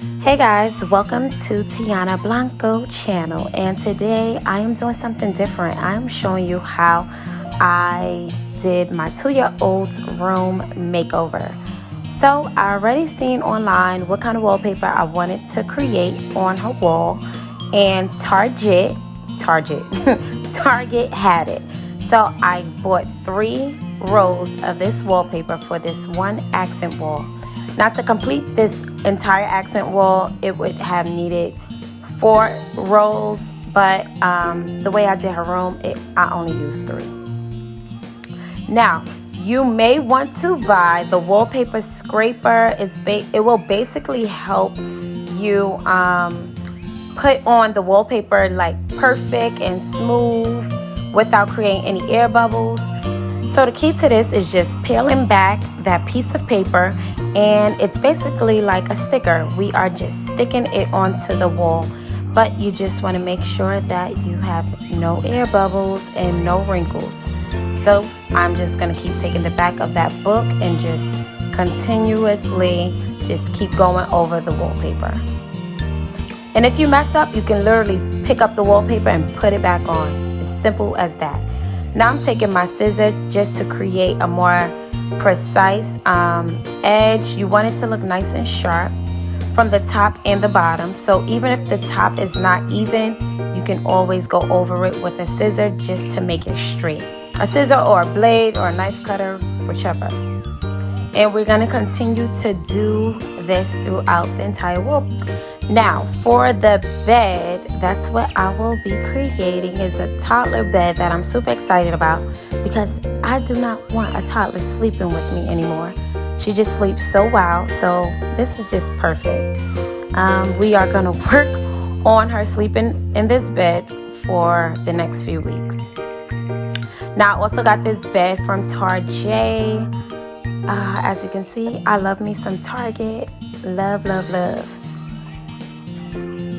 Hey guys, welcome to Tiana Blanco channel, and today I am doing something different. I am showing you how I did my 2-year-old's room makeover. So I already seen online what kind of wallpaper I wanted to create on her wall, and Target had it. So I bought 3 rolls of this wallpaper for this one accent wall. Now, to complete this entire accent wall, it would have needed 4 rolls, but the way I did her room, I only used 3. Now, you may want to buy the wallpaper scraper. It will basically help you put on the wallpaper like perfect and smooth without creating any air bubbles. So the key to this is just peeling back that piece of paper, and it's basically like a sticker. We are just sticking it onto the wall, but you just want to make sure that you have no air bubbles and no wrinkles. So I'm just going to keep taking the back of that book and just continuously just keep going over the wallpaper. And if you mess up, you can literally pick up the wallpaper and put it back on. As simple as that. Now I'm taking my scissor just to create a more precise edge. You want it to look nice and sharp from the top and the bottom. So even if the top is not even, you can always go over it with a scissor just to make it straight. A scissor or a blade or a knife cutter, whichever. And we're going to continue to do this throughout the entire wall. Now, for the bed, that's what I will be creating, is a toddler bed that I'm super excited about because I do not want a toddler sleeping with me anymore. She just sleeps so well, so this is just perfect. We are going to work on her sleeping in this bed for the next few weeks. Now, I also got this bed from Target. As you can see, I love me some Target. Love, love, love.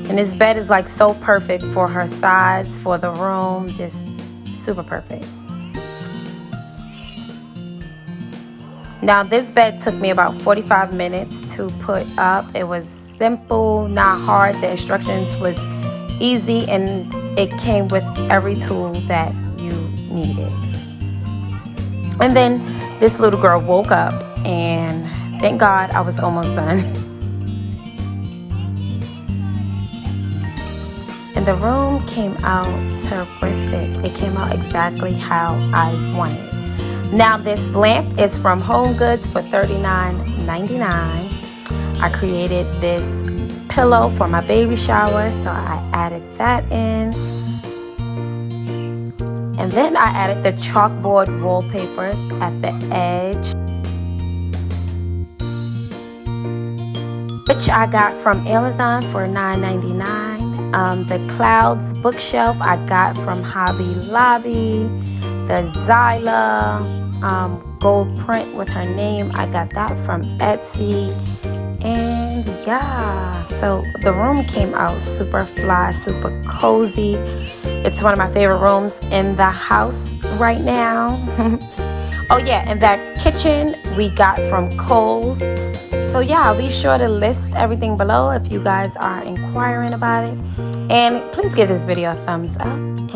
And this bed is like so perfect for her size, for the room, just super perfect. Now this bed took me about 45 minutes to put up. It was simple, not hard. The instructions was easy, and it came with every tool that you needed. And then this little girl woke up, and thank God I was almost done. And the room came out terrific. It came out exactly how I wanted. Now this lamp is from Home Goods for $39.99. I created this pillow for my baby shower, so I added that in. And then I added the chalkboard wallpaper at the edge, which I got from Amazon for $9.99. The Clouds bookshelf I got from Hobby Lobby. The Zylah gold print with her name, I got that from Etsy. And yeah, so the room came out super fly, super cozy. It's one of my favorite rooms in the house right now. Oh yeah, and that kitchen we got from Kohl. So yeah, I'll be sure to list everything below if you guys are inquiring about it. And please give this video a thumbs up and